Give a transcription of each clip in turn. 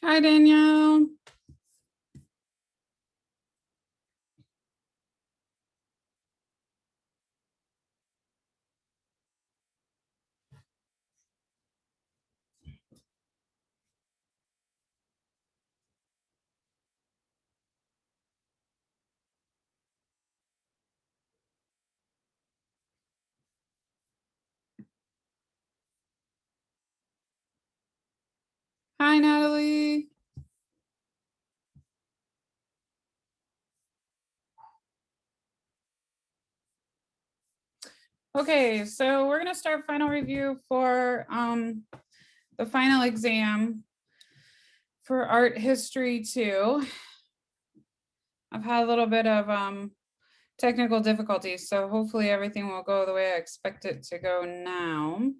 Hi, Danielle. Hi, Natalie. Okay, so we're going to start final review for the final exam for art history 2. I've had a little bit of technical difficulties, so hopefully everything will go the way I expect it to go now.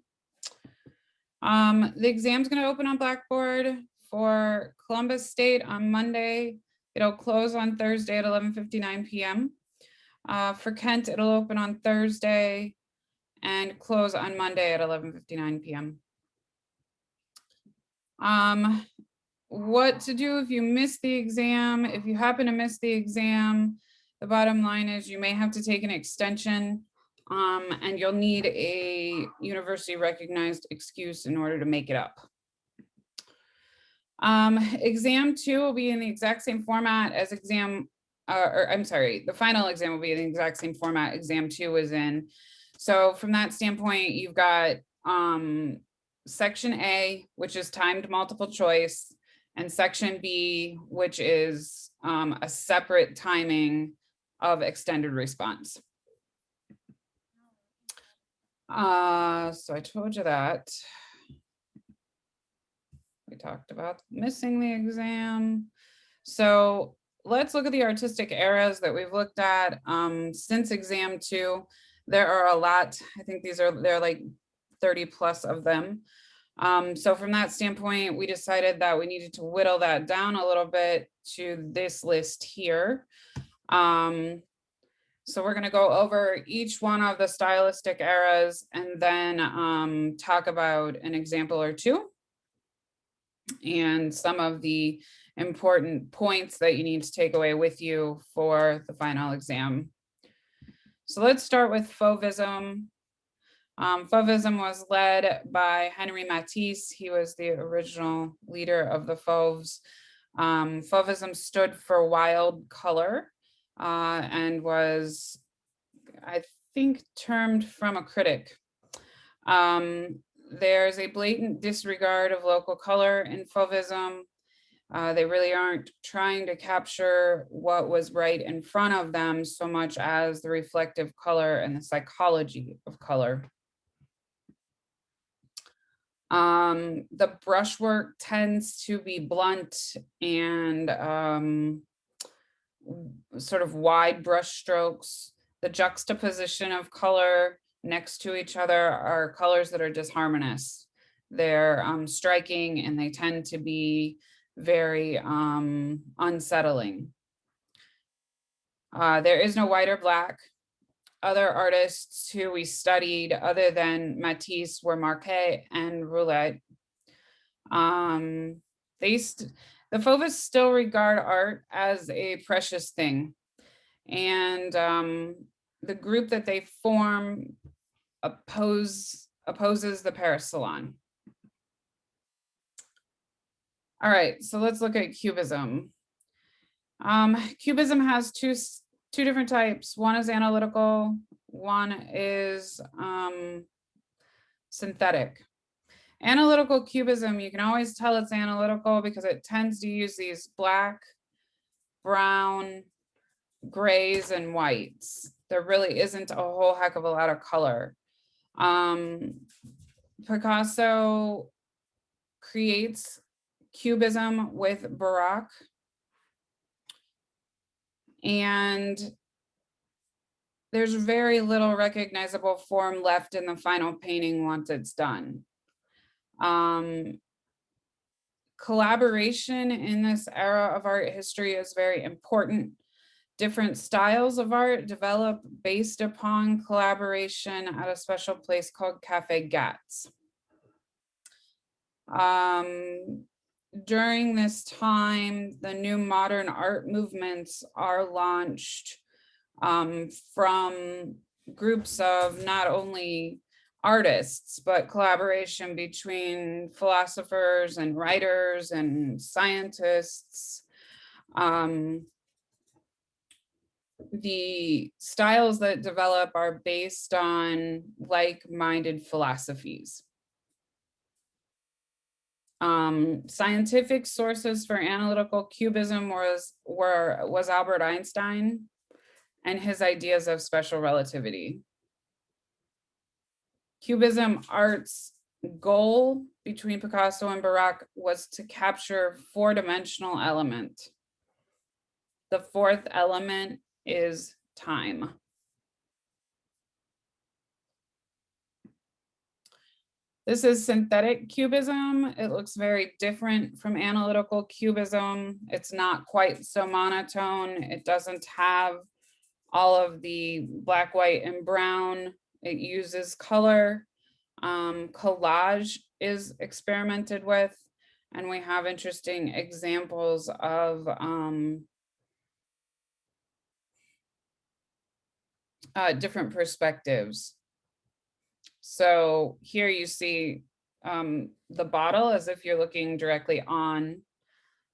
The exam's going to open on Blackboard for Columbus State on Monday. It'll close on Thursday at 11:59 p.m. For Kent, it'll open on Thursday and close on Monday at 11:59 p.m. What to do if you miss the exam? If you happen to miss the exam, the bottom line is you may have to take an extension, and you'll need a university recognized excuse in order to make it up. Exam 2 will be in the exact same format as the final exam will be in the exact same format exam 2 was in. So from that standpoint, you've got section A, which is timed multiple choice, and section B, which is a separate timing of extended response. So I told you that. We talked about missing the exam. So let's look at the artistic eras that we've looked at since exam 2. There are a lot. I think there are like 30 plus of them. So from that standpoint, we decided that we needed to whittle that down a little bit to this list here. So we're going to go over each one of the stylistic eras and then talk about an example or two and some of the important points that you need to take away with you for the final exam. So let's start with Fauvism. Fauvism was led by Henri Matisse. He was the original leader of the Fauves. Fauvism stood for wild color and was, I think, termed from a critic. There's a blatant disregard of local color in Fauvism. They really aren't trying to capture what was right in front of them so much as the reflective color and the psychology of color. The brushwork tends to be blunt and sort of wide brush strokes. The juxtaposition of color next to each other are colors that are disharmonious. They're striking and they tend to be very unsettling. There is no white or black. Other artists who we studied other than Matisse were Marquet and Roulet. The Fauvists still regard art as a precious thing. And the group that they form opposes the Paris Salon. All right, so let's look at Cubism. Cubism has two different types. One is analytical, one is synthetic. Analytical cubism, you can always tell it's analytical because it tends to use these black, brown, grays, and whites. There really isn't a whole heck of a lot of color. Picasso creates cubism with Baroque, and there's very little recognizable form left in the final painting once it's done. Collaboration in this era of art history is very important. Different styles of art develop based upon collaboration at a special place called Café Gatz. during this time, the new modern art movements are launched from groups of not only artists, but collaboration between philosophers and writers and scientists. The styles that develop are based on like-minded philosophies. Scientific sources for analytical cubism was Albert Einstein and his ideas of special relativity. Cubism art's goal between Picasso and Barak was to capture four-dimensional element. The fourth element is time. This is synthetic cubism. It looks very different from analytical cubism. It's not quite so monotone. It doesn't have all of the black, white, and brown. It uses color. Collage is experimented with, and we have interesting examples of different perspectives. So here you see the bottle as if you're looking directly on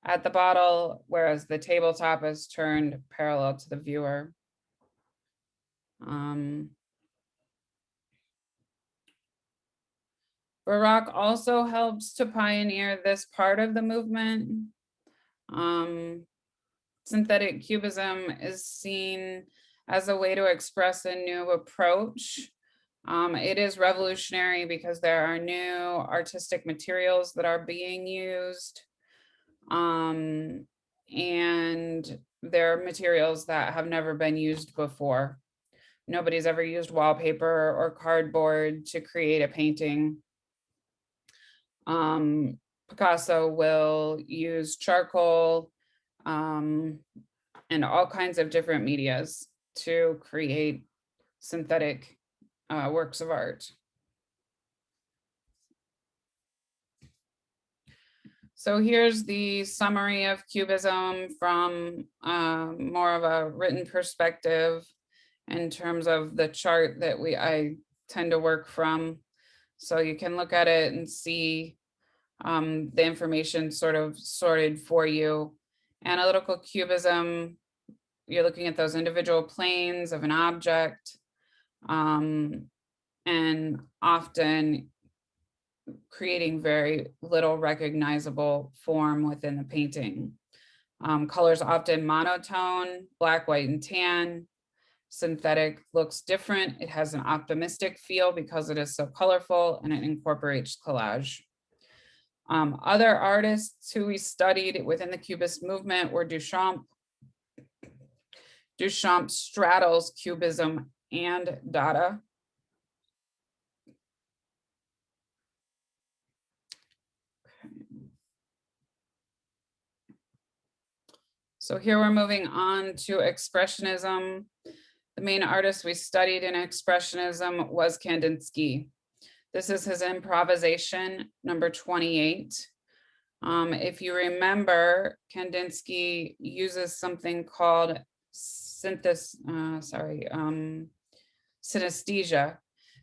at the bottle, whereas the tabletop is turned parallel to the viewer. Barak also helps to pioneer this part of the movement. Synthetic cubism is seen as a way to express a new approach. It is revolutionary because there are new artistic materials that are being used. And there are materials that have never been used before. Nobody's ever used wallpaper or cardboard to create a painting. Picasso will use charcoal and all kinds of different medias to create synthetic works of art. So here's the summary of Cubism from more of a written perspective in terms of the chart that I tend to work from. So you can look at it and see the information sort of sorted for you. Analytical cubism, you're looking at those individual planes of an object, and often creating very little recognizable form within the painting. Colors often monotone, black, white, and tan. Synthetic looks different. It has an optimistic feel because it is so colorful and it incorporates collage. Other artists who we studied within the Cubist movement were Duchamp. Duchamp straddles Cubism and Dada. So here we're moving on to Expressionism. The main artist we studied in Expressionism was Kandinsky. This is his improvisation, number 28. If you remember, Kandinsky uses something called synesthesia.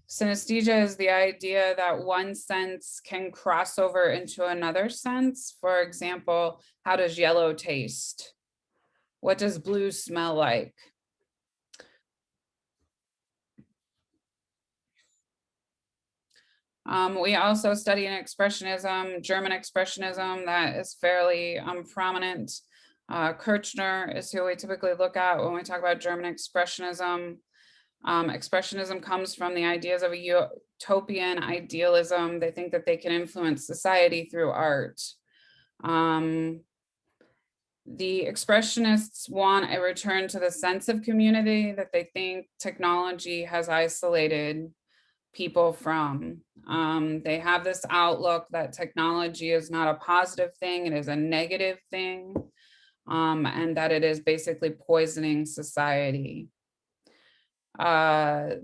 Synesthesia is the idea that one sense can cross over into another sense. For example, how does yellow taste? What does blue smell like? We also study an expressionism, German expressionism, that is fairly prominent. Kirchner is who we typically look at when we talk about German expressionism. Expressionism comes from the ideas of a utopian idealism. They think that they can influence society through art. The expressionists want a return to the sense of community that they think technology has isolated people from. They have this outlook that technology is not a positive thing, it is a negative thing, and that it is basically poisoning society. The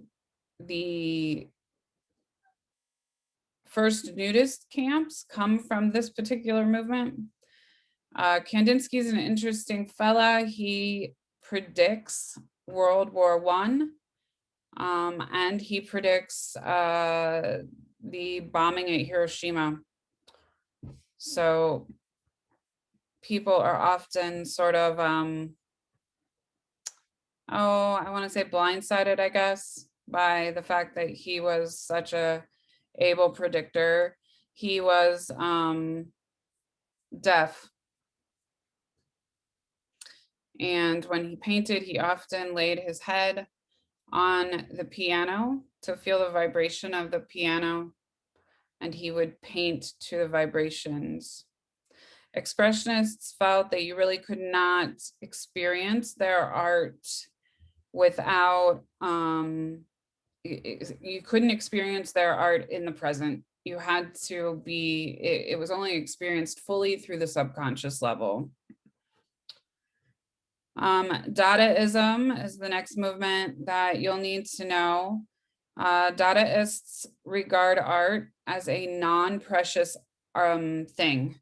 first nudist camps come from this particular movement. Kandinsky is an interesting fella. He predicts World War I, and he predicts the bombing at Hiroshima. So people are often sort of, I want to say blindsided, I guess, by the fact that he was such a able predictor. He was deaf. And when he painted, he often laid his head on the piano to feel the vibration of the piano, and he would paint to the vibrations. Expressionists felt that you really could not experience their art without, you couldn't experience their art in the present. You had to be, it was only experienced fully through the subconscious level. Dadaism is the next movement that you'll need to know. Dadaists regard art as a non-precious thing.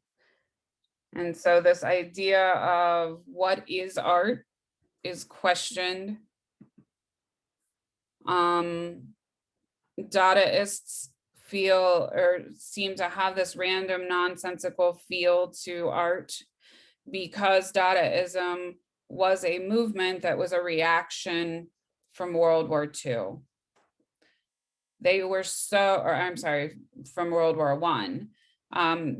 And so this idea of what is art is questioned. Dadaists feel or seem to have this random nonsensical feel to art because Dadaism was a movement that was a reaction from World War II. They were so, or I'm sorry, from World War I.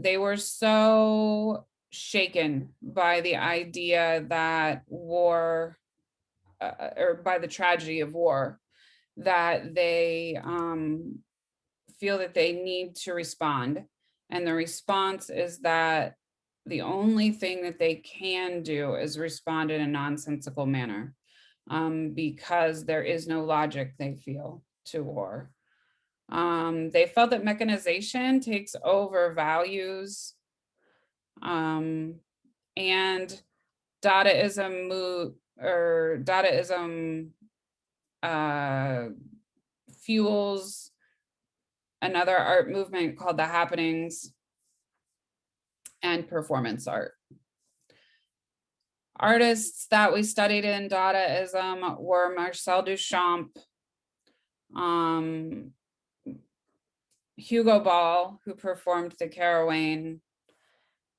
They were so shaken by the idea that war, or by the tragedy of war, that they feel that they need to respond. And the response is that the only thing that they can do is respond in a nonsensical manner, because there is no logic, they feel, to war. They felt that mechanization takes over values, and Dadaism fuels another art movement called the happenings and performance art. Artists that we studied in Dadaism were Marcel Duchamp, Hugo Ball, who performed the Caravane,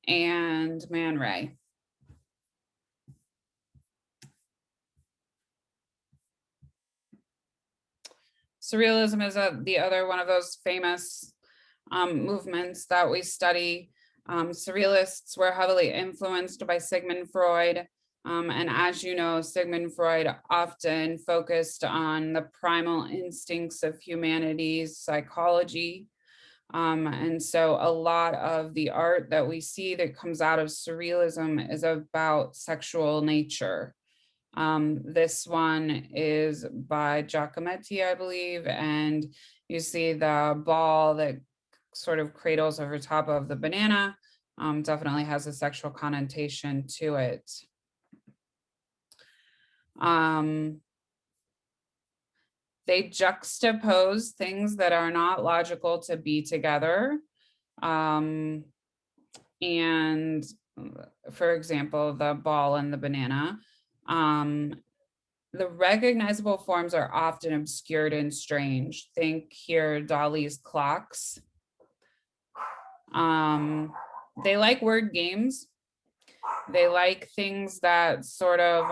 and Man Ray. Surrealism is the other one of those famous movements that we study. Surrealists were heavily influenced by Sigmund Freud. And as you know, Sigmund Freud often focused on the primal instincts of humanity's psychology. And so a lot of the art that we see that comes out of surrealism is about sexual nature. This one is by Giacometti, I believe, and you see the ball that sort of cradles over top of the banana, definitely has a sexual connotation to it. They juxtapose things that are not logical to be together. And for example, the ball and the banana. The recognizable forms are often obscured and strange. Think here, Dali's clocks. They like word games. They like things that sort of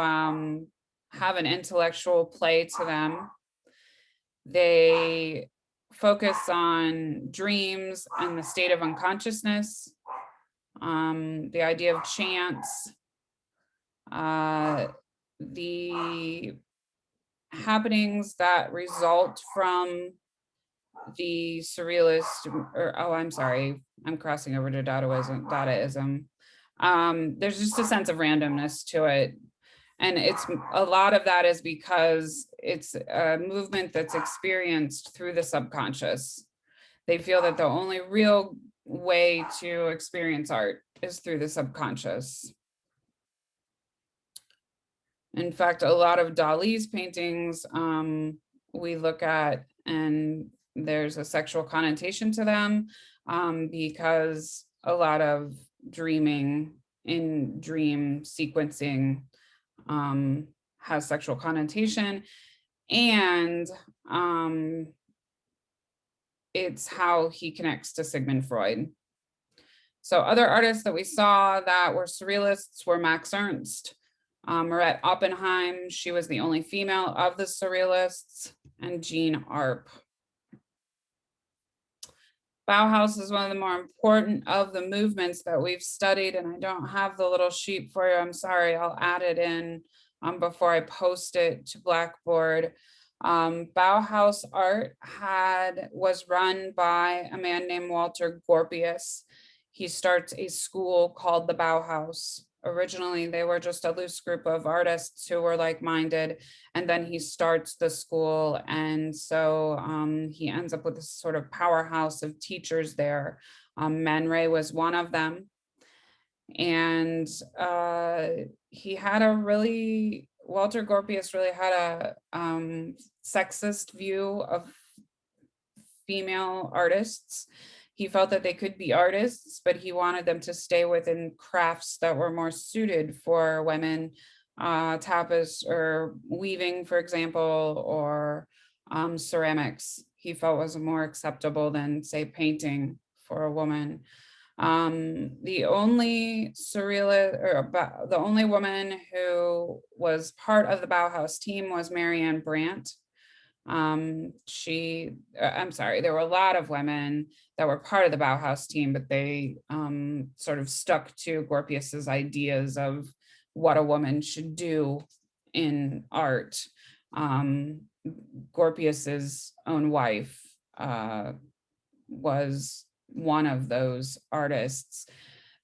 have an intellectual play to them. They focus on dreams and the state of unconsciousness, the idea of chance, the happenings that result from the surrealist, or I'm sorry, I'm crossing over to Dadaism. There's just a sense of randomness to it. And it's a lot of that is because it's a movement that's experienced through the subconscious. They feel that the only real way to experience art is through the subconscious. In fact, a lot of Dali's paintings we look at, and there's a sexual connotation to them, because a lot of dreaming in dream sequencing has sexual connotation, and it's how he connects to Sigmund Freud. So other artists that we saw that were surrealists were Max Ernst, Marette Oppenheim, she was the only female of the surrealists, and Jean Arp. Bauhaus is one of the more important of the movements that we've studied, and I don't have the little sheet for you. I'm sorry, I'll add it in before I post it to Blackboard. Bauhaus art was run by a man named Walter Gropius. He starts a school called the Bauhaus. Originally, they were just a loose group of artists who were like-minded, and then he starts the school, and so he ends up with this sort of powerhouse of teachers there. Man Ray was one of them, and Walter Gropius really had a sexist view of female artists. He felt that they could be artists, but he wanted them to stay within crafts that were more suited for women, tapestry or weaving, for example, or ceramics. He felt was more acceptable than, say, painting for a woman. The only the only woman who was part of the Bauhaus team was Marianne Brandt. I'm sorry, there were a lot of women that were part of the Bauhaus team, but they sort of stuck to Gropius's ideas of what a woman should do in art. Gropius's own wife was one of those artists.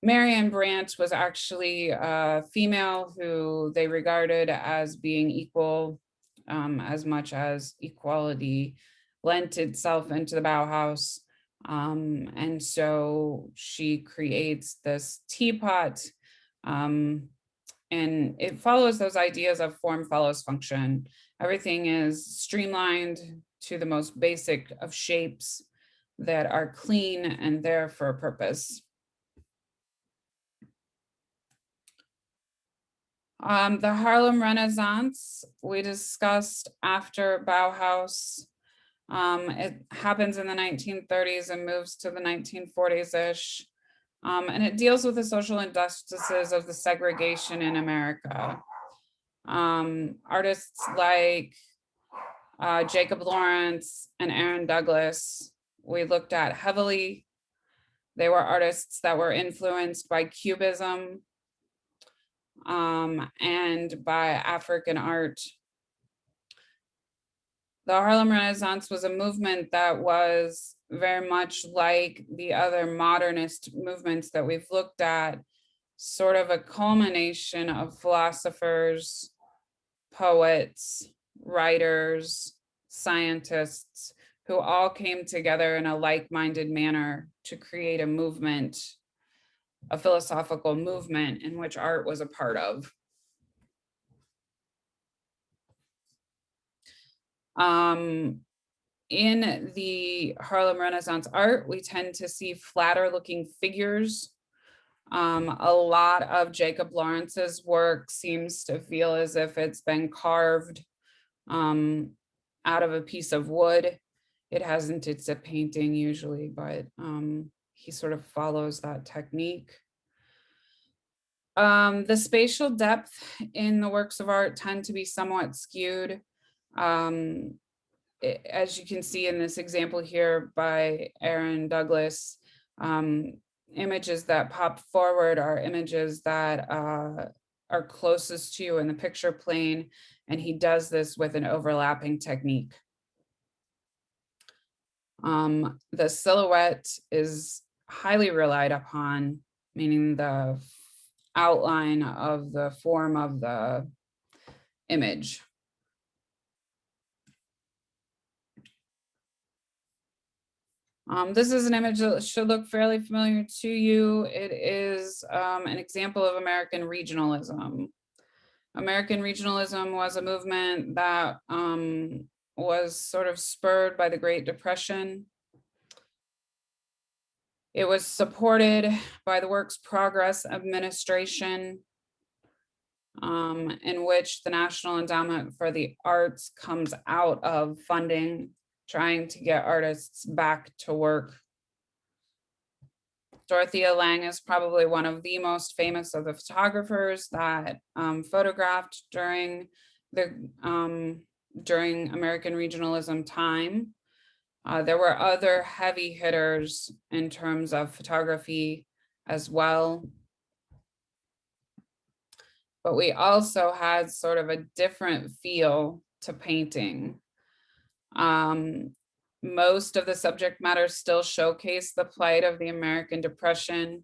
Marianne Brandt was actually a female who they regarded as being equal, as much as equality lent itself into the Bauhaus. And so she creates this teapot, and it follows those ideas of form follows function. Everything is streamlined to the most basic of shapes that are clean and there for a purpose. The Harlem Renaissance we discussed after Bauhaus. It happens in the 1930s and moves to the 1940s-ish. And it deals with the social injustices of the segregation in America. Artists like Jacob Lawrence and Aaron Douglas, we looked at heavily. They were artists that were influenced by Cubism and by African art. The Harlem Renaissance was a movement that was very much like the other modernist movements that we've looked at, sort of a culmination of philosophers, poets, writers, scientists, who all came together in a like-minded manner to create a movement, a philosophical movement in which art was a part of. In the Harlem Renaissance art, we tend to see flatter looking figures. A lot of Jacob Lawrence's work seems to feel as if it's been carved out of a piece of wood. It hasn't, it's a painting usually, but he sort of follows that technique. The spatial depth in the works of art tend to be somewhat skewed. As you can see in this example here by Aaron Douglas, images that pop forward are images that are closest to you in the picture plane, and he does this with an overlapping technique. The silhouette is highly relied upon, meaning the outline of the form of the image. This is an image that should look fairly familiar to you. It is an example of American regionalism. American regionalism was a movement that was sort of spurred by the Great Depression. It was supported by the Works Progress Administration, in which the National Endowment for the Arts comes out of funding, trying to get artists back to work. Dorothea Lange is probably one of the most famous of the photographers that photographed during American regionalism time. There were other heavy hitters in terms of photography as well. But we also had sort of a different feel to painting. Most of the subject matter still showcased the plight of the American Depression,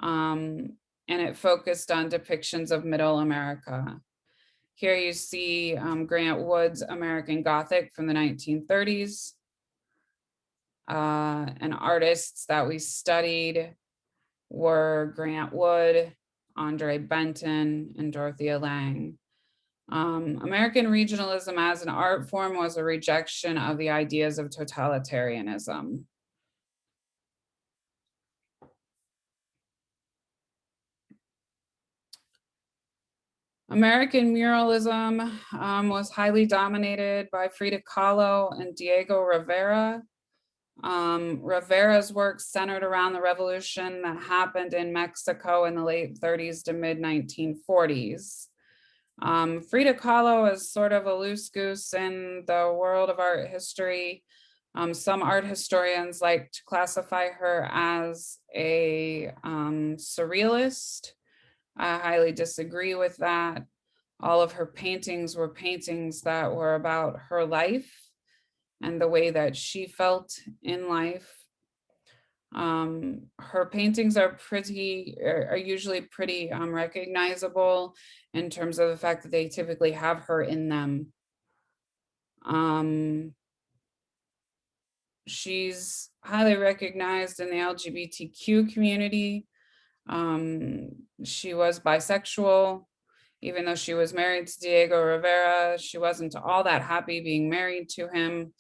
and it focused on depictions of Middle America. Here you see Grant Wood's American Gothic from the 1930s. And artists that we studied were Grant Wood, Andre Benton, and Dorothea Lange. American regionalism as an art form was a rejection of the ideas of totalitarianism. American muralism was highly dominated by Frida Kahlo and Diego Rivera. Rivera's work centered around the revolution that happened in Mexico in the late 30s to mid 1940s. Frida Kahlo is sort of a loose goose in the world of art history. Some art historians like to classify her as a surrealist. I highly disagree with that. All of her paintings were paintings that were about her life and the way that she felt in life. Her paintings are usually pretty recognizable in terms of the fact that they typically have her in them. She's highly recognized in the LGBTQ community. She was bisexual. Even though she was married to Diego Rivera, she wasn't all that happy being married to him.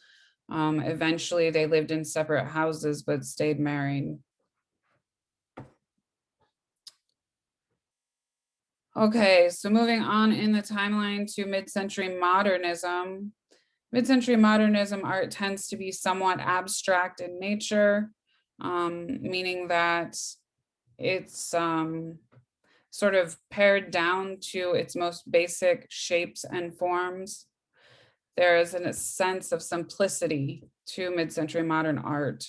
Eventually, they lived in separate houses, but stayed married. Okay, so moving on in the timeline to mid-century modernism. Mid-century modernism art tends to be somewhat abstract in nature, meaning that it's sort of pared down to its most basic shapes and forms. There is a sense of simplicity to mid-century modern art.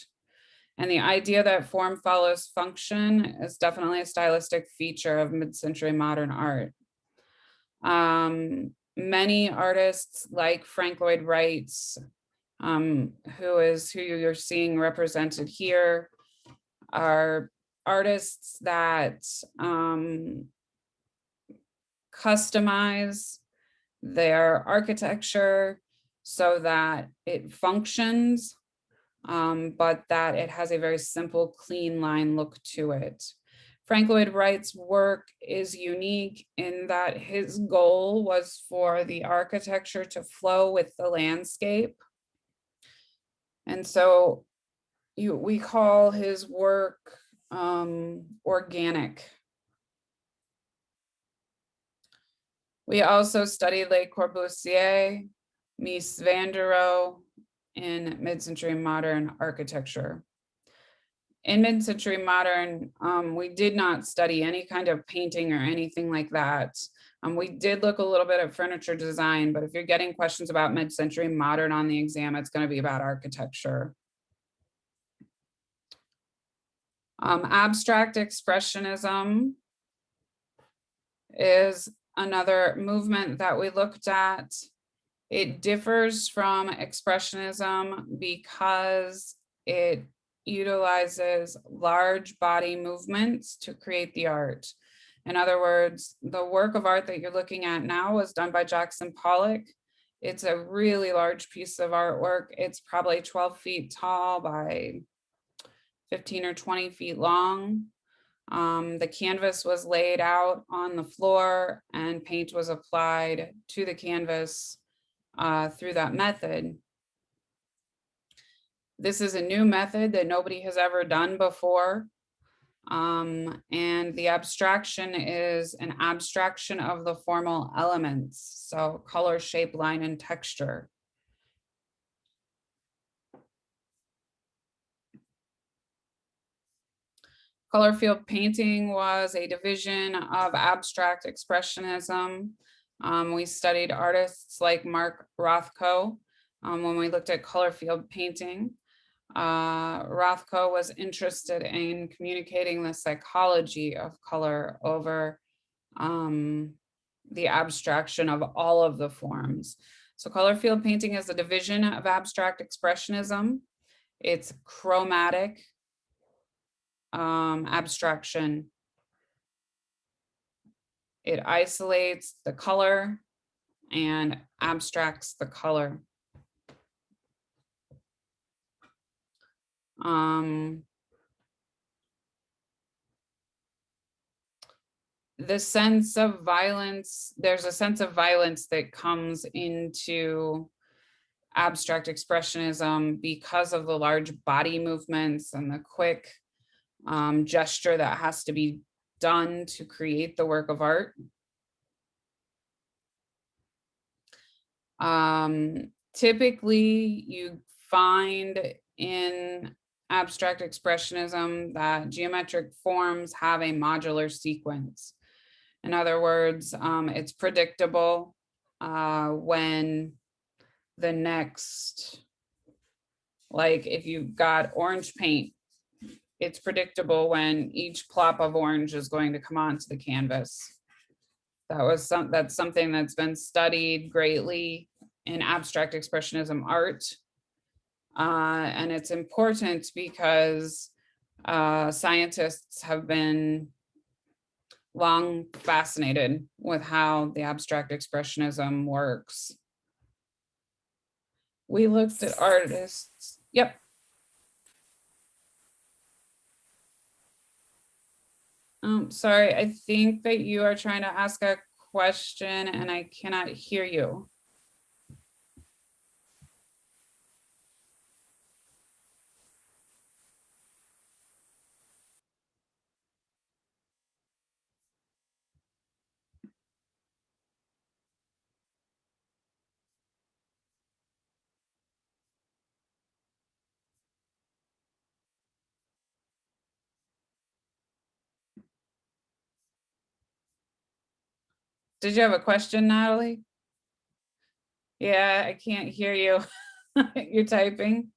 And the idea that form follows function is definitely a stylistic feature of mid-century modern art. Many artists like Frank Lloyd Wright, who you're seeing represented here, are artists that customize their architecture so that it functions, but that it has a very simple, clean line look to it. Frank Lloyd Wright's work is unique in that his goal was for the architecture to flow with the landscape. And so we call his work organic. We also studied Le Corbusier, Mies van der Rohe in mid-century modern architecture. In mid-century modern, we did not study any kind of painting or anything like that. We did look a little bit at furniture design, but if you're getting questions about mid-century modern on the exam, it's going to be about architecture. Abstract expressionism is another movement that we looked at. It differs from expressionism because it utilizes large body movements to create the art. In other words, the work of art that you're looking at now was done by Jackson Pollock. It's a really large piece of artwork. It's probably 12 feet tall by 15 or 20 feet long. The canvas was laid out on the floor and paint was applied to the canvas through that method. This is a new method that nobody has ever done before. And the abstraction is an abstraction of the formal elements. So color, shape, line, and texture. Color field painting was a division of abstract expressionism. We studied artists like Mark Rothko when we looked at color field painting. Rothko was interested in communicating the psychology of color over the abstraction of all of the forms. So color field painting is a division of abstract expressionism. It's chromatic abstraction. It isolates the color and abstracts the color. The sense of violence, there's a sense of violence that comes into abstract expressionism because of the large body movements and the quick gesture that has to be done to create the work of art. Typically, you find in abstract expressionism that geometric forms have a modular sequence. In other words, it's predictable when the next, like if you've got orange paint, it's predictable when each plop of orange is going to come onto the canvas. That's something that's been studied greatly in abstract expressionism art. And it's important because scientists have been long fascinated with how the abstract expressionism works. We looked at artists. Yep. Sorry, I think that you are trying to ask a question and I cannot hear you. Did you have a question, Natalie? Yeah, I can't hear you. You're typing.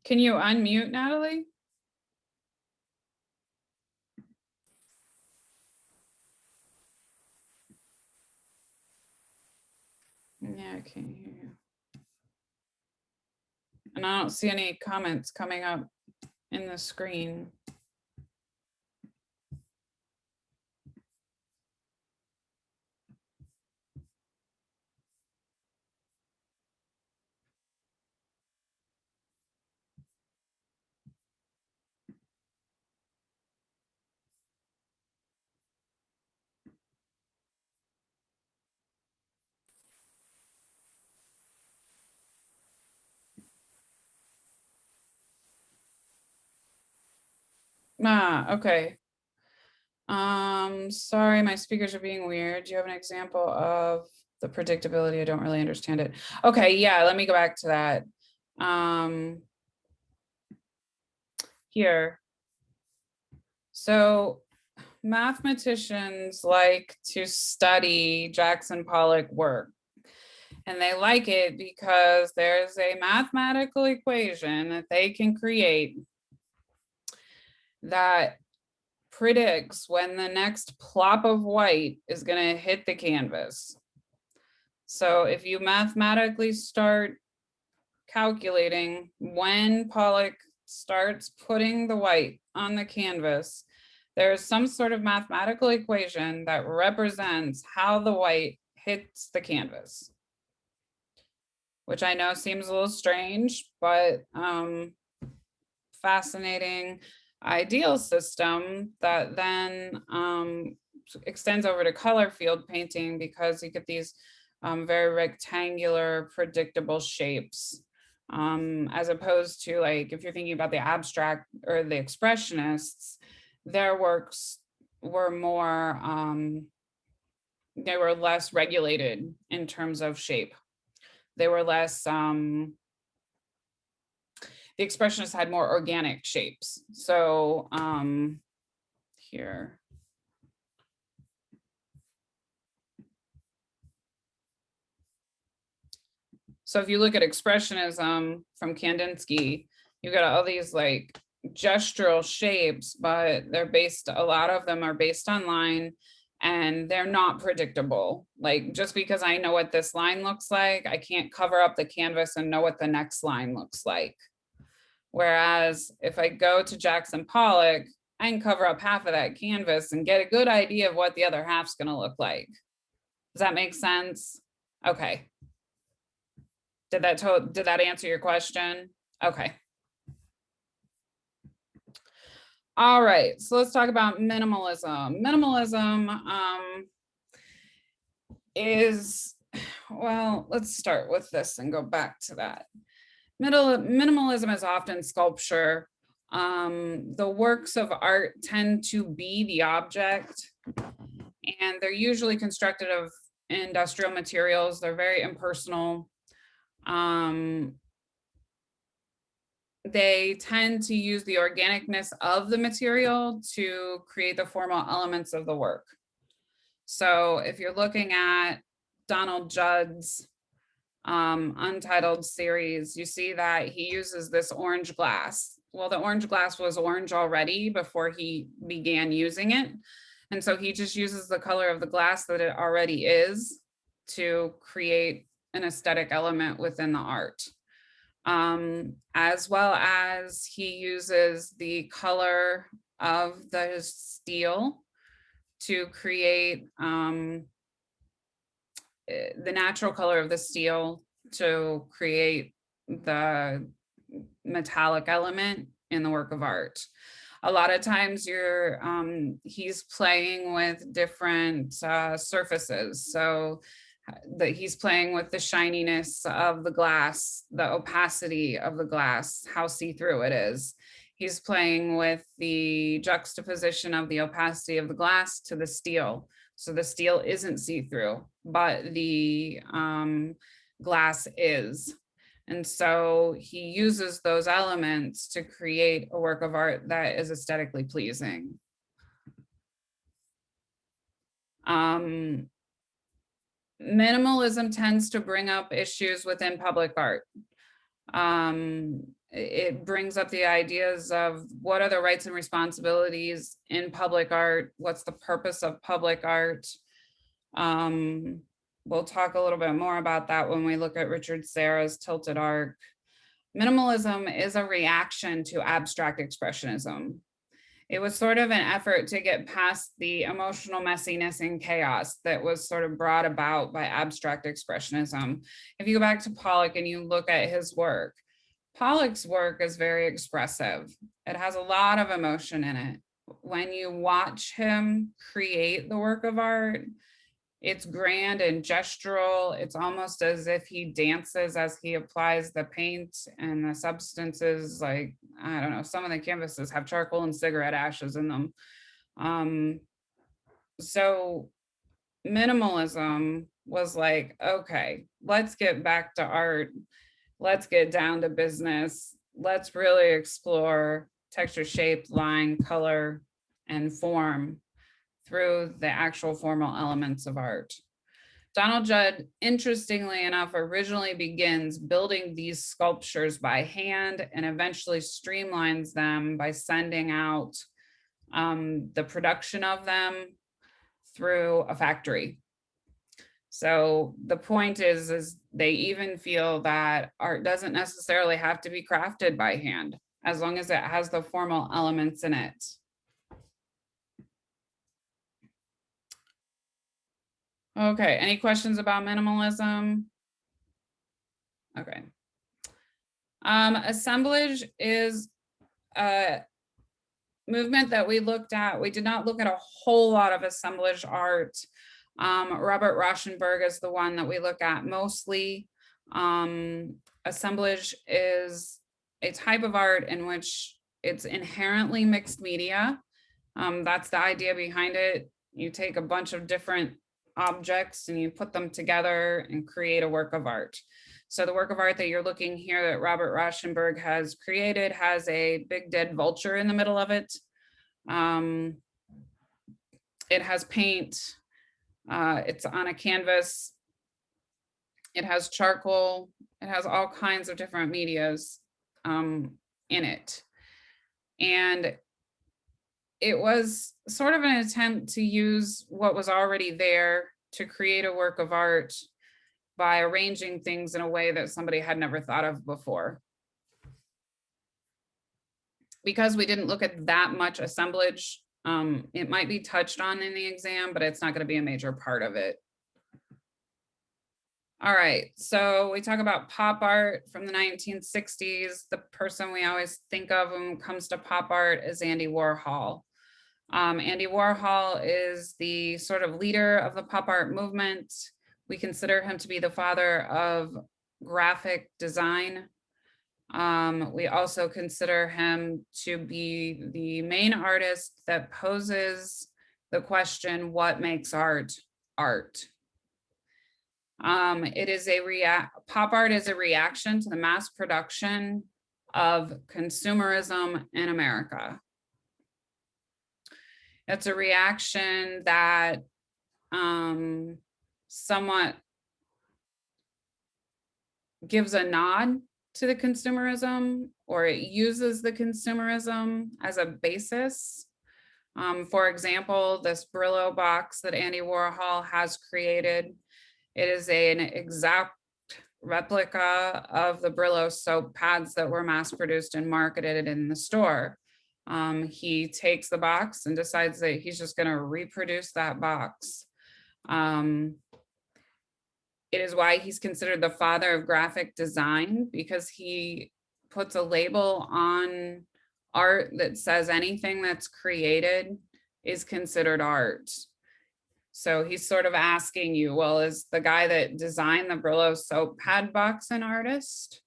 Can you unmute, Natalie? Yeah, I can't hear you. And I don't see any comments coming up in the screen. Ah, okay. Sorry, my speakers are being weird. Do you have an example of the predictability? I don't really understand it. Okay, yeah, let me go back to that. Here. So mathematicians like to study Jackson Pollock work. And they like it because there's a mathematical equation that they can create that predicts when the next plop of white is going to hit the canvas. So if you mathematically start calculating when Pollock starts putting the white on the canvas, there's some sort of mathematical equation that represents how the white hits the canvas, which I know seems a little strange, but fascinating ideal system that then extends over to color field painting, because you get these very rectangular, predictable shapes, as opposed to, like, if you're thinking about the abstract or the expressionists, their works were more, they were less regulated in terms of shape. They were less, the expressionists had more organic shapes. So here. So if you look at expressionism from Kandinsky, you've got all these like gestural shapes, but they're based, a lot of them are based on line, and they're not predictable. Like, just because I know what this line looks like, I can't cover up the canvas and know what the next line looks like. Whereas if I go to Jackson Pollock, I can cover up half of that canvas and get a good idea of what the other half's going to look like. Does that make sense? Okay. Did that answer your question? Okay. All right, so let's talk about minimalism. Minimalism is, well, let's start with this and go back to that. Minimalism is often sculpture. The works of art tend to be the object, and they're usually constructed of industrial materials. They're very impersonal. They tend to use the organicness of the material to create the formal elements of the work. So if you're looking at Donald Judd's Untitled series, you see that he uses this orange glass. Well, the orange glass was orange already before he began using it. And so he just uses the color of the glass that it already is to create an aesthetic element within the art. As well as he uses the color of the steel to create the natural color of the steel to create the metallic element in the work of art. A lot of times he's playing with different surfaces. So that he's playing with the shininess of the glass, the opacity of the glass, how see-through it is. He's playing with the juxtaposition of the opacity of the glass to the steel. So the steel isn't see-through, but the glass is. And so he uses those elements to create a work of art that is aesthetically pleasing. Minimalism tends to bring up issues within public art. It brings up the ideas of what are the rights and responsibilities in public art? What's the purpose of public art? We'll talk a little bit more about that when we look at Richard Serra's Tilted Arc. Minimalism is a reaction to abstract expressionism. It was sort of an effort to get past the emotional messiness and chaos that was sort of brought about by abstract expressionism. If you go back to Pollock and you look at his work, Pollock's work is very expressive. It has a lot of emotion in it. When you watch him create the work of art, it's grand and gestural. It's almost as if he dances as he applies the paint and the substances. Like, I don't know, some of the canvases have charcoal and cigarette ashes in them. So minimalism was like, okay, let's get back to art. Let's get down to business. Let's really explore texture, shape, line, color, and form through the actual formal elements of art. Donald Judd, interestingly enough, originally begins building these sculptures by hand and eventually streamlines them by sending out the production of them through a factory. So the point is they even feel that art doesn't necessarily have to be crafted by hand, as long as it has the formal elements in it. Okay, any questions about minimalism? Okay. Assemblage is a movement that we looked at. We did not look at a whole lot of assemblage art. Robert Rauschenberg is the one that we look at mostly. Assemblage is a type of art in which it's inherently mixed media. That's the idea behind it. You take a bunch of different objects and you put them together and create a work of art. So the work of art that you're looking here that Robert Rauschenberg has created has a big dead vulture in the middle of it. It has paint. It's on a canvas. It has charcoal. It has all kinds of different medias in it. And it was sort of an attempt to use what was already there to create a work of art by arranging things in a way that somebody had never thought of before. Because we didn't look at that much assemblage, it might be touched on in the exam, but it's not going to be a major part of it. All right, so we talk about pop art from the 1960s. The person we always think of when it comes to pop art is Andy Warhol. Andy Warhol is the sort of leader of the pop art movement. We consider him to be the father of graphic design. We also consider him to be the main artist that poses the question, what makes art art? Pop art is a reaction to the mass production of consumerism in America. It's a reaction that somewhat gives a nod to the consumerism, or it uses the consumerism as a basis. For example, this Brillo box that Andy Warhol has created, it is an exact replica of the Brillo soap pads that were mass produced and marketed in the store. He takes the box and decides that he's just going to reproduce that box. It is why he's considered the father of graphic design, because he puts a label on art that says anything that's created is considered art. So he's sort of asking you, well, is the guy that designed the Brillo soap pad box an artist?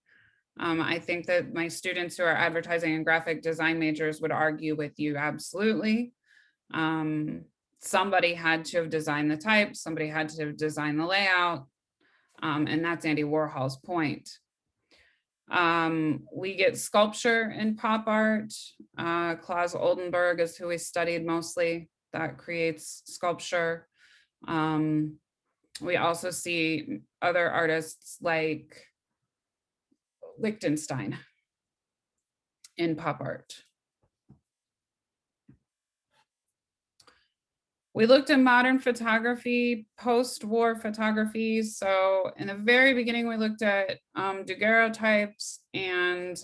I think that my students who are advertising and graphic design majors would argue with you, absolutely. Somebody had to have designed the type, somebody had to have designed the layout, and that's Andy Warhol's point. We get sculpture in pop art. Claes Oldenburg is who we studied mostly, that creates sculpture. We also see other artists like Lichtenstein in pop art. We looked at modern photography, post-war photography. So in the very beginning, we looked at daguerreotypes and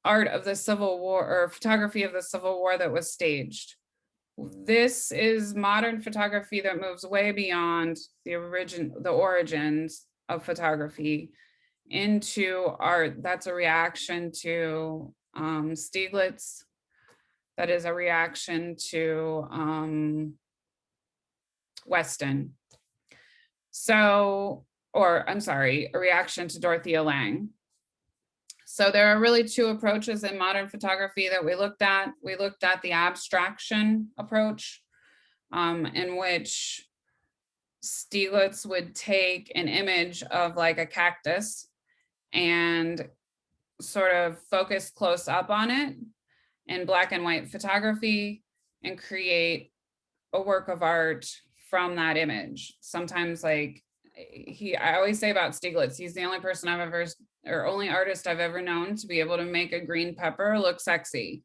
art of the Civil War, or photography of the Civil War that was staged. This is modern photography that moves way beyond the origins of photography into art. That's a reaction to Stieglitz. That is a reaction to Weston. So, or I'm sorry, a reaction to Dorothea Lange. So there are really two approaches in modern photography that we looked at. We looked at the abstraction approach, in which Stieglitz would take an image of like a cactus and sort of focus close up on it in black and white photography and create a work of art from that image. Sometimes I always say about Stieglitz, he's the only person I've ever, or only artist I've ever known to be able to make a green pepper look sexy.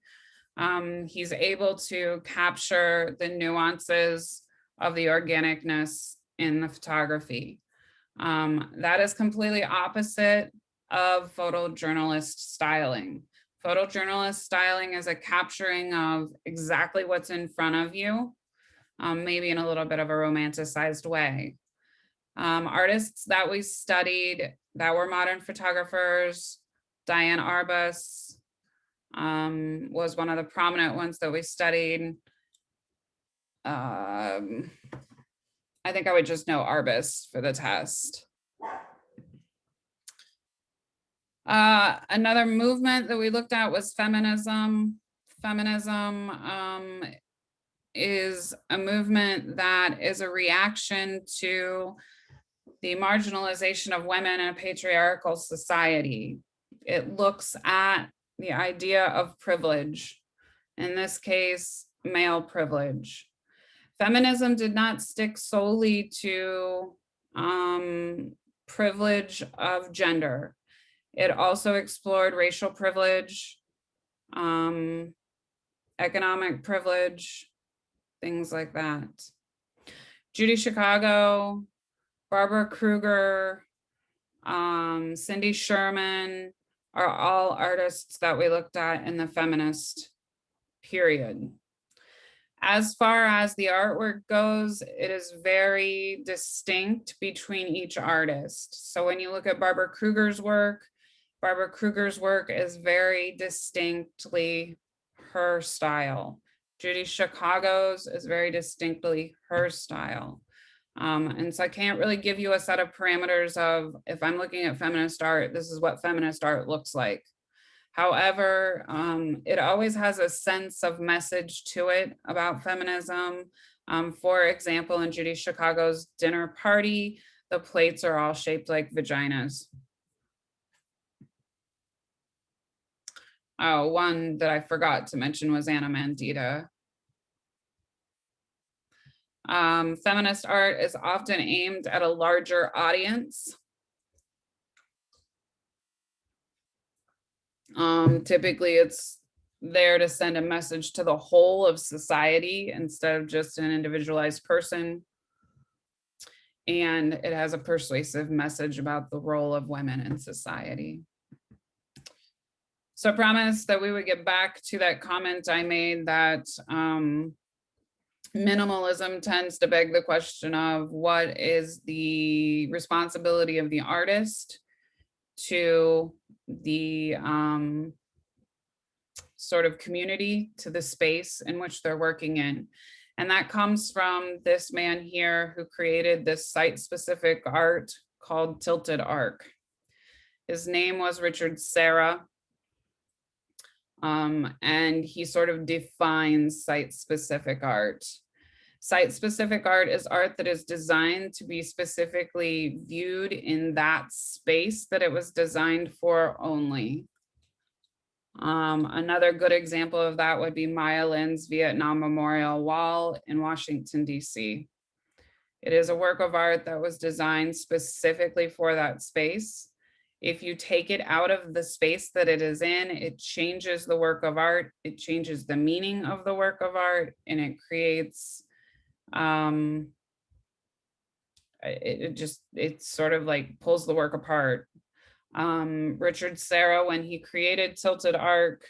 He's able to capture the nuances of the organicness in the photography. That is completely opposite of photojournalist styling. Photojournalist styling is a capturing of exactly what's in front of you, maybe in a little bit of a romanticized way. Artists that we studied that were modern photographers, Diane Arbus was one of the prominent ones that we studied. I think I would just know Arbus for the test. Another movement that we looked at was feminism. Feminism is a movement that is a reaction to the marginalization of women in a patriarchal society. It looks at the idea of privilege, in this case, male privilege. Feminism did not stick solely to privilege of gender. It also explored racial privilege, economic privilege, things like that. Judy Chicago, Barbara Kruger, Cindy Sherman are all artists that we looked at in the feminist period. As far as the artwork goes, it is very distinct between each artist. So when you look at Barbara Kruger's work is very distinctly her style. Judy Chicago's is very distinctly her style. And so I can't really give you a set of parameters of, if I'm looking at feminist art, this is what feminist art looks like. However, it always has a sense of message to it about feminism. For example, in Judy Chicago's Dinner Party, the plates are all shaped like vaginas. Oh, one that I forgot to mention was Anna Mandita. Feminist art is often aimed at a larger audience. Typically it's there to send a message to the whole of society instead of just an individualized person. And it has a persuasive message about the role of women in society. So I promised that we would get back to that comment I made that minimalism tends to beg the question of what is the responsibility of the artist to the sort of community, to the space in which they're working in. And that comes from this man here who created this site-specific art called Tilted Arc. His name was Richard Serra. And he sort of defines site-specific art. Site-specific art is art that is designed to be specifically viewed in that space that it was designed for only. Another good example of that would be Maya Lin's Vietnam Memorial Wall in Washington, D.C. It is a work of art that was designed specifically for that space. If you take it out of the space that it is in, it changes the work of art, it changes the meaning of the work of art, and it creates, it sort of like pulls the work apart. Richard Serra, when he created Tilted Arc,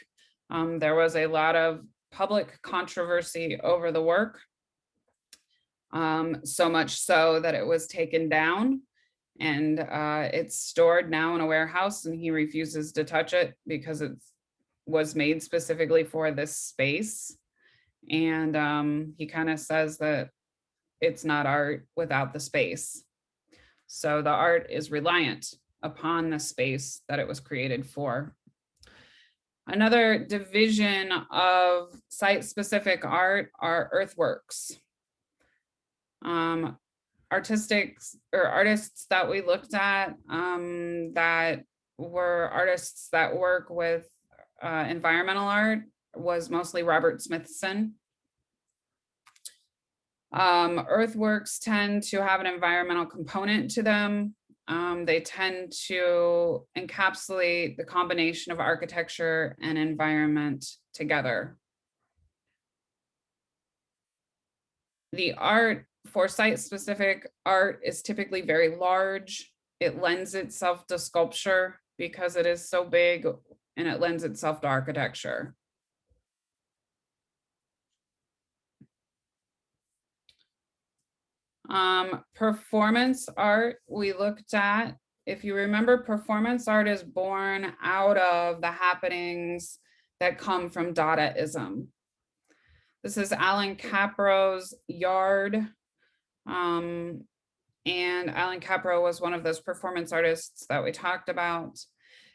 there was a lot of public controversy over the work. So much so that it was taken down, and it's stored now in a warehouse, and he refuses to touch it because it was made specifically for this space. And he kind of says that it's not art without the space. So the art is reliant upon the space that it was created for. Another division of site-specific art are earthworks. Artists that we looked at that were artists that work with environmental art was mostly Robert Smithson. Earthworks tend to have an environmental component to them. They tend to encapsulate the combination of architecture and environment together. The art for site-specific art is typically very large. It lends itself to sculpture because it is so big, and it lends itself to architecture. Performance art we looked at. If you remember, performance art is born out of the happenings that come from Dadaism. This is Alan Capro's yard. And Alan Capro was one of those performance artists that we talked about.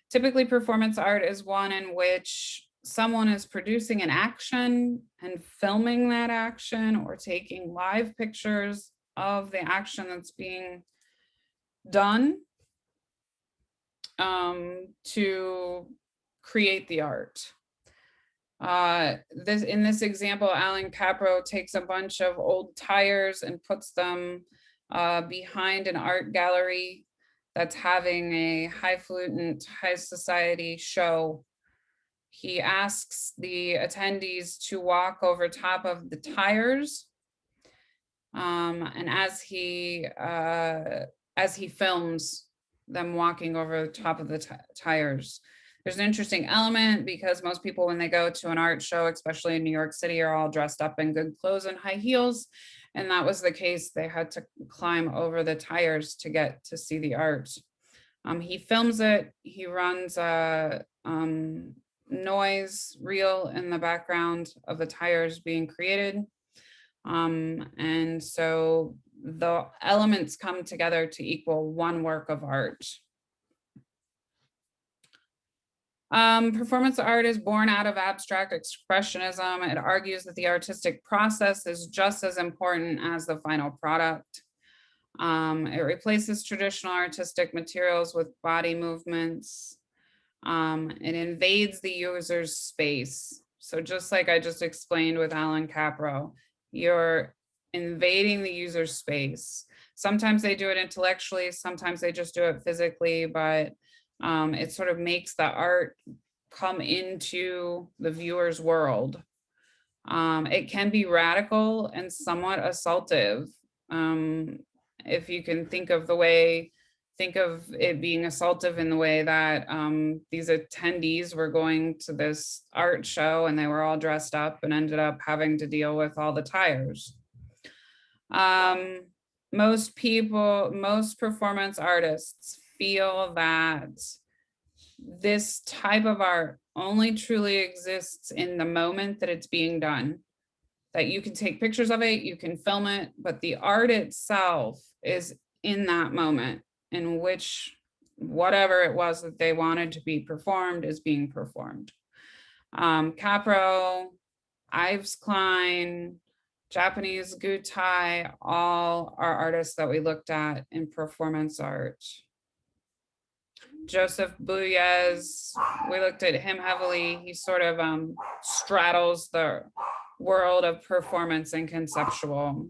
Typically, performance art is one in which someone is producing an action and filming that action or taking live pictures of the action that's being done to create the art. In this example, Alan Capro takes a bunch of old tires and puts them behind an art gallery that's having a highfalutin high society show. He asks the attendees to walk over top of the tires. And as he films them walking over the top of the tires, there's an interesting element because most people, when they go to an art show, especially in New York City, are all dressed up in good clothes and high heels. And that was the case. They had to climb over the tires to get to see the art. He films it. He runs a noise reel in the background of the tires being created. And so the elements come together to equal one work of art. Performance art is born out of abstract expressionism. It argues that the artistic process is just as important as the final product. It replaces traditional artistic materials with body movements. It invades the user's space. So just like I just explained with Alan Capro, you're invading the user's space. Sometimes they do it intellectually, sometimes they just do it physically, but it sort of makes the art come into the viewer's world. It can be radical and somewhat assaultive. If you can think of it being assaultive in the way that these attendees were going to this art show and they were all dressed up and ended up having to deal with all the tires. Most performance artists feel that this type of art only truly exists in the moment that it's being done. That you can take pictures of it, you can film it, but the art itself is in that moment in which whatever it was that they wanted to be performed is being performed. Capro, Yves Klein, Japanese Gutai, all are artists that we looked at in performance art. Joseph Bouyes, we looked at him heavily. He sort of straddles the world of performance and conceptual.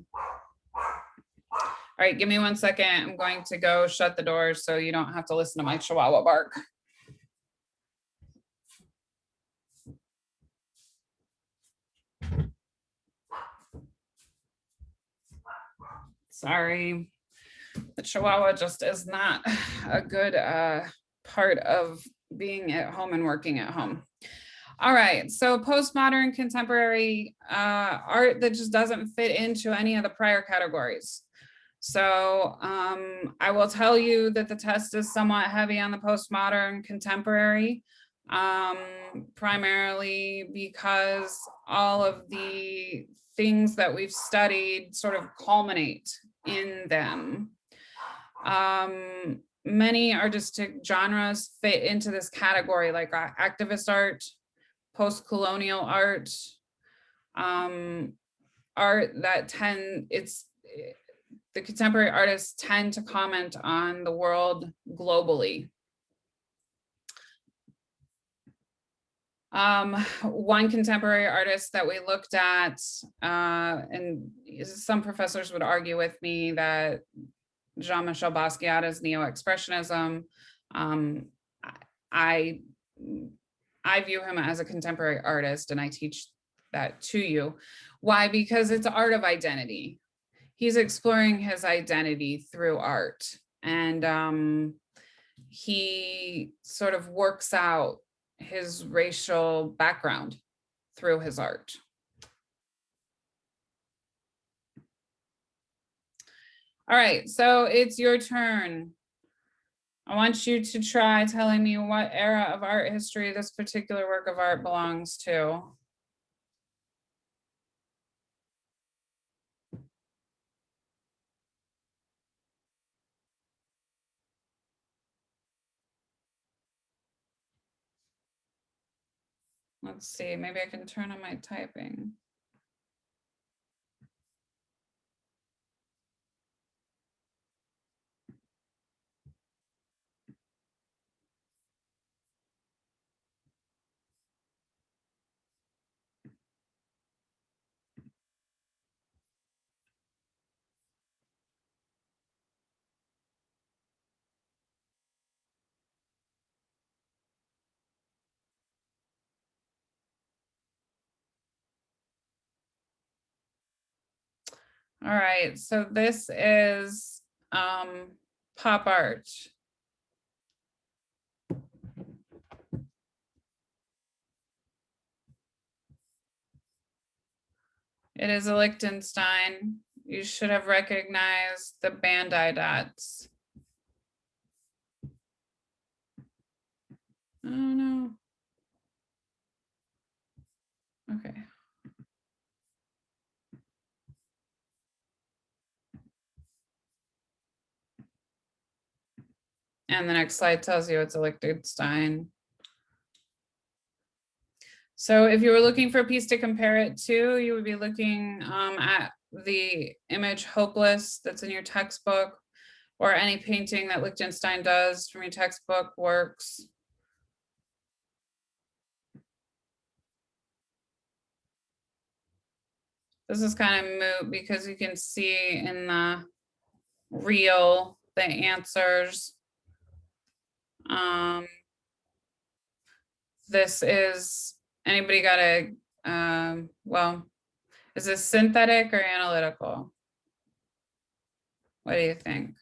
All right, give me 1 second. I'm going to go shut the doors so you don't have to listen to my Chihuahua bark. Sorry, the Chihuahua just is not a good part of being at home and working at home. All right, so postmodern contemporary art that just doesn't fit into any of the prior categories. So I will tell you that the test is somewhat heavy on the postmodern contemporary, primarily because all of the things that we've studied sort of culminate in them. Many artistic genres fit into this category, like activist art, post-colonial art, art that the contemporary artists tend to comment on the world globally. One contemporary artist that we looked at, and some professors would argue with me that Jean-Michel Basquiat is neo-expressionism. I view him as a contemporary artist, and I teach that to you. Why? Because it's art of identity. he's exploring his identity through art, and he sort of works out his racial background through his art. All right, so it's your turn. I want you to try telling me what era of art history this particular work of art belongs to. Let's see, maybe I can turn on my typing. All right, so this is pop art. It is a Liechtenstein. You should have recognized the Bandai dots. Oh no. Okay. And the next slide tells you it's a Liechtenstein. So if you were looking for a piece to compare it to, you would be looking at the image Hopeless that's in your textbook, or any painting that Liechtenstein does from your textbook works. This is kind of moot because you can see in the reel the answers. This is, anybody got a, well, is this synthetic or analytical? What do you think?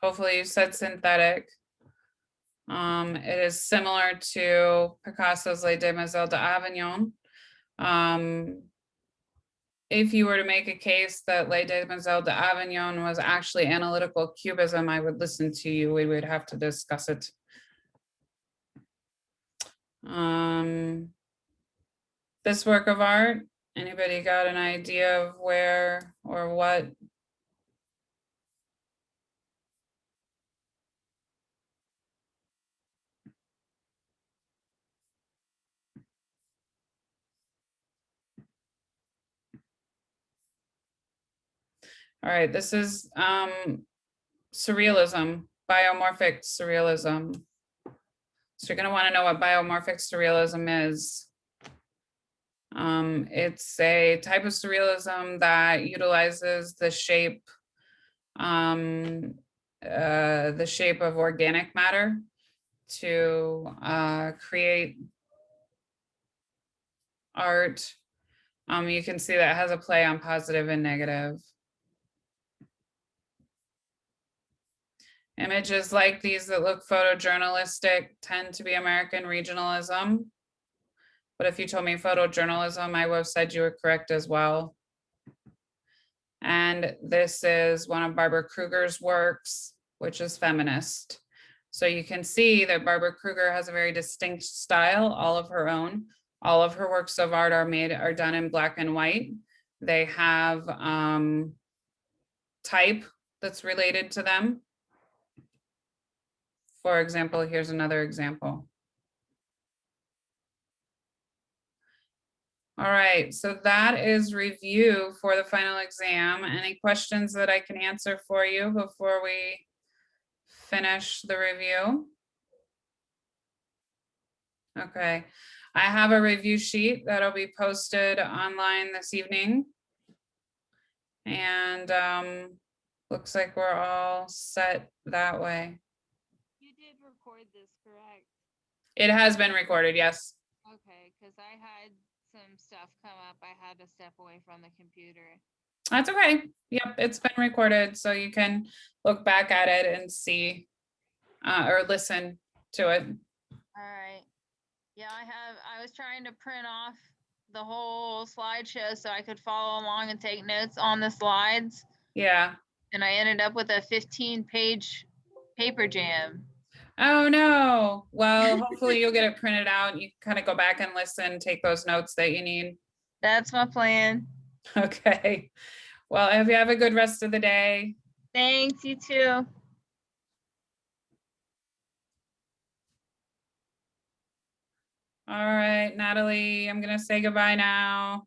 Hopefully you said synthetic. It is similar to Picasso's Les Demoiselles d'Avignon. If you were to make a case that Les Demoiselles d'Avignon was actually analytical cubism, I would listen to you. We would have to discuss it. This work of art, anybody got an idea of where or what? All right, this is surrealism, biomorphic surrealism. So you're going to want to know what biomorphic surrealism is. It's a type of surrealism that utilizes the shape of organic matter to create art. You can see that has a play on positive and negative. Images like these that look photojournalistic tend to be American regionalism. But if you told me photojournalism, I would have said you were correct as well. And this is one of Barbara Kruger's works, which is feminist. So you can see that Barbara Kruger has a very distinct style, all of her own. All of her works of art are done in black and white. They have type that's related to them. For example, here's another example. All right, so that is review for the final exam. Any questions that I can answer for you before we finish the review? Okay, I have a review sheet that'll be posted online this evening. And looks like we're all set that way. You did record this, correct? It has been recorded, yes. Okay, because I had some stuff come up. I had to step away from the computer. That's okay. Yep, it's been recorded, so you can look back at it and see or listen to it. All right. Yeah, I was trying to print off the whole slideshow so I could follow along and take notes on the slides. Yeah. And I ended up with a 15-page paper jam. Oh, no. Well, hopefully you'll get it printed out. You kind of go back and listen, take those notes that you need. That's my plan. Okay. Well, I hope you have a good rest of the day. Thanks, you too. All right, Natalie, I'm gonna say goodbye now.